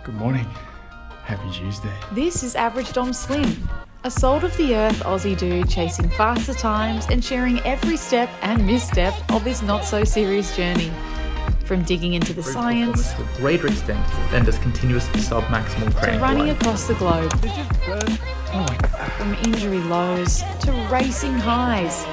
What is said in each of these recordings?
Good morning. Happy Tuesday. This is Average Dom Slim, a salt-of-the-earth Aussie dude chasing faster times and sharing every step and misstep of this not-so-serious journey. From digging into the science, to a greater extent than does continuous sub-maximal to training. running across the globe, Oh my God. from injury lows to racing highs.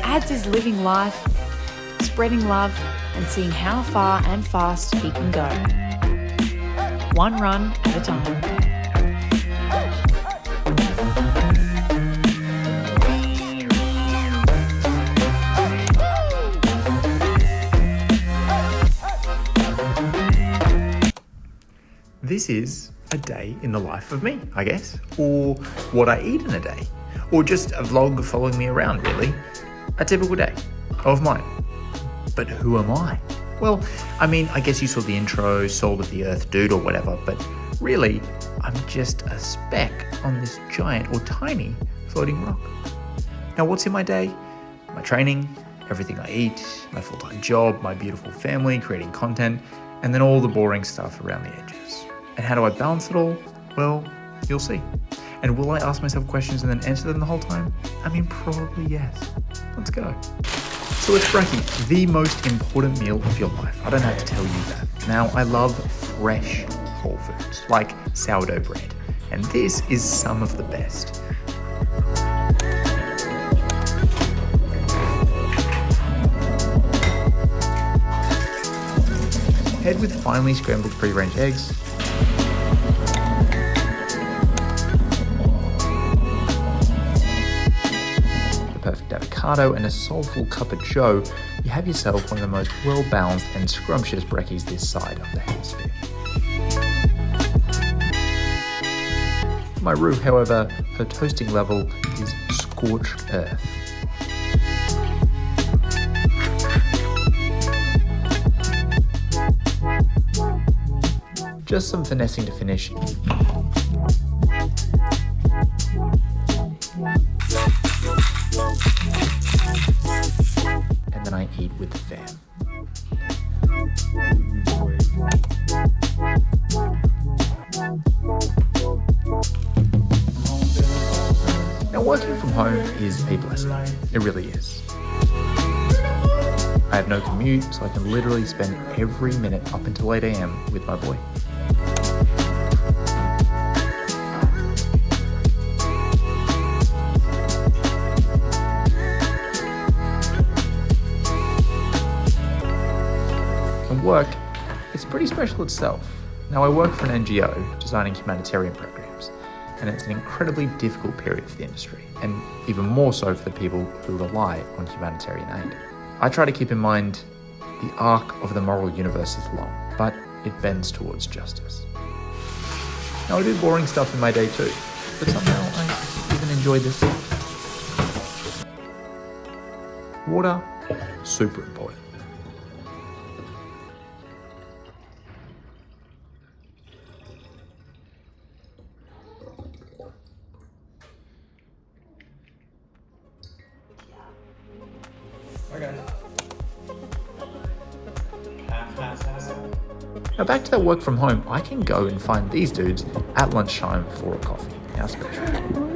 Ads is living life, spreading love, and seeing how far and fast he can go. One run at a time. This is a day in the life of me, I guess, or what I eat in a day, or just a vlog following me around, really. A typical day of mine. But who am I? Well, I guess you saw the intro, soul of the earth dude or whatever, but really, I'm just a speck on this giant or tiny floating rock. Now, what's in my day? My training, everything I eat, my full-time job, my beautiful family, creating content, and then all the boring stuff around the edges. And how do I balance it all? Well, you'll see. And will I ask myself questions and then answer them the whole time? Probably yes. Let's go. So it's brekkie, the most important meal of your life. I don't have to tell you that. Now, I love fresh whole foods, like sourdough bread. And this is some of the best. Head with finely scrambled free-range eggs, perfect avocado and a soulful cup of joe, you have yourself one of the most well-balanced and scrumptious brekkies this side of the hemisphere. For my roux, however, her toasting level is scorched earth. Just some finessing to finish. And then I eat with the fam. Now, working from home is a blessing. It really is. I have no commute, so I can literally spend every minute up until 8 a.m. with my boy. Work, it's pretty special itself. Now, I work for an NGO designing humanitarian programs, and it's an incredibly difficult period for the industry, and even more so for the people who rely on humanitarian aid. I try to keep in mind the arc of the moral universe is long, but it bends towards justice. Now, I do boring stuff in my day too, but somehow I even enjoy this stuff. Water, super important. Now, back to that work from home, I can go and find these dudes at lunchtime for a coffee. How special.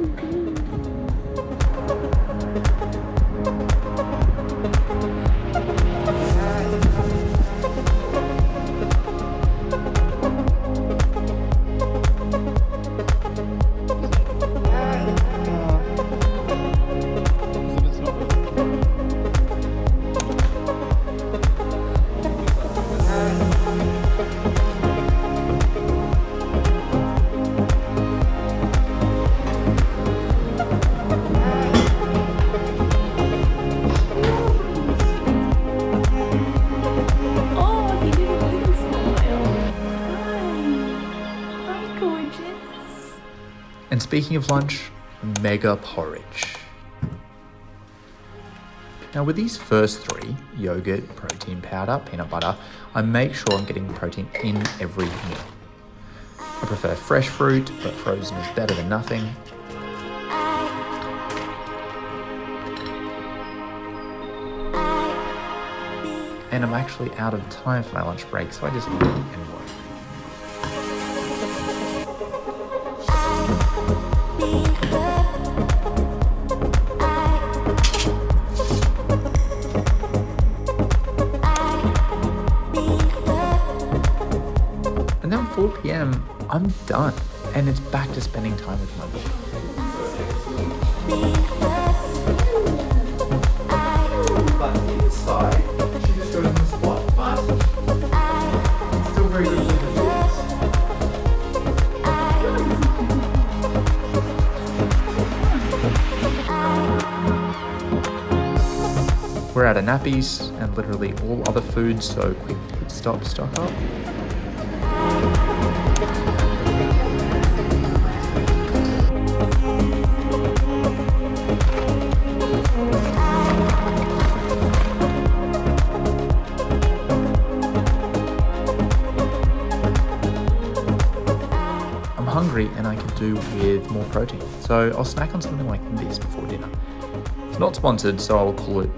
And speaking of lunch, mega porridge. Now, with these first three, yogurt, protein powder, peanut butter, I make sure I'm getting protein in every meal. I prefer fresh fruit, but frozen is better than nothing. And I'm actually out of time for my lunch break, so I just eat and work. done. And it's back to spending time with my book. But inside, she just goes on the spot. But it's still very good for the We're out of nappies and literally all other foods, so quick stop, stock up. I'm hungry and I could do with more protein, so I'll snack on something like this before dinner. It's not sponsored, so I'll call it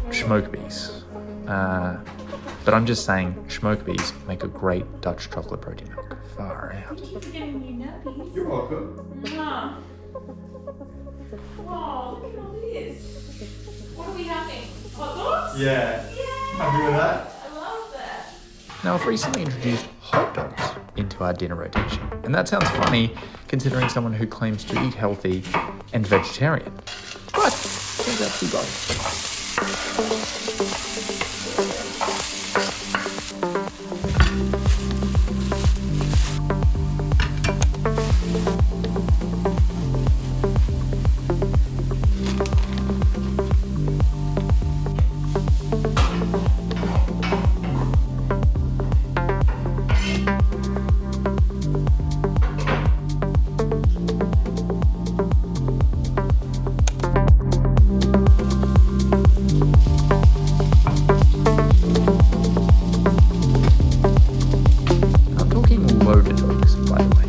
Schmokebees. But I'm just saying, Schmokebees make a great Dutch chocolate protein milk. Far out. Thank you for getting me nappies. You're welcome. Wow. Wow, look at all this. What are we having? Hot dogs? Yeah. Yeah. Happy with that? I love that. Now, I've recently introduced hot dogs into our dinner rotation. And that sounds funny, considering someone who claims to eat healthy and vegetarian. But turns out to be both. I'm talking loaded dogs, by the way.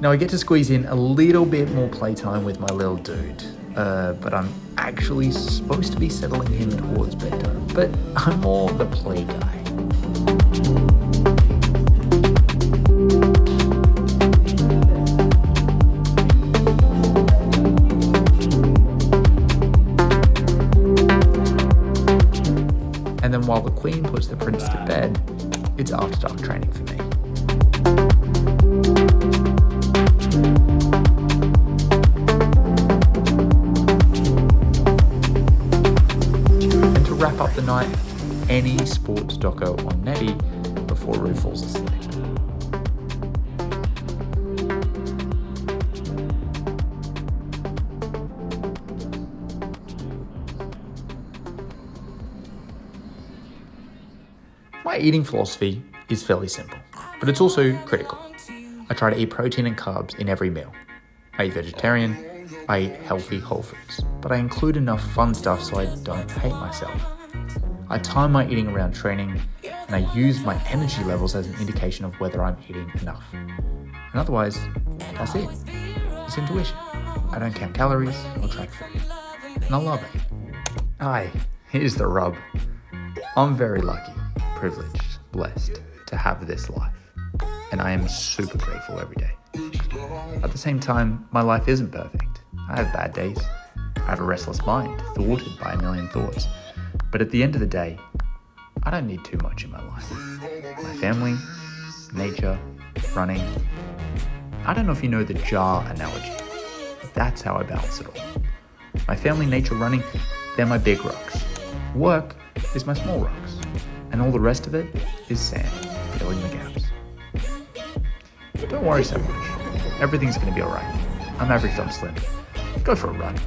Now I get to squeeze in a little bit more playtime with my little dude, but I'm actually supposed to be settling him towards bedtime, but I'm more the play guy. And then while the Queen puts the Prince to bed, it's after dark training for me. And to wrap up the night, any sports doco on Nettie before Roo falls asleep. My eating philosophy is fairly simple, but it's also critical. I try to eat protein and carbs in every meal. I eat vegetarian, I eat healthy whole foods, but I include enough fun stuff so I don't hate myself. I time my eating around training, and I use my energy levels as an indication of whether I'm eating enough. And otherwise, that's it. It's intuition. I don't count calories or track food. And I love it. Aye, here's the rub. I'm very lucky, privileged, blessed to have this life. And I am super grateful every day. At the same time, my life isn't perfect. I have bad days. I have a restless mind, thwarted by a million thoughts. But at the end of the day, I don't need too much in my life. My family, nature, running. I don't know if you know the jar analogy. That's how I balance it all. My family, nature, running, they're my big rocks. Work is my small rocks. And all the rest of it is sand, filling the gaps. Don't worry so much. Everything's going to be alright. I'm average, I'm slim. Go for a run.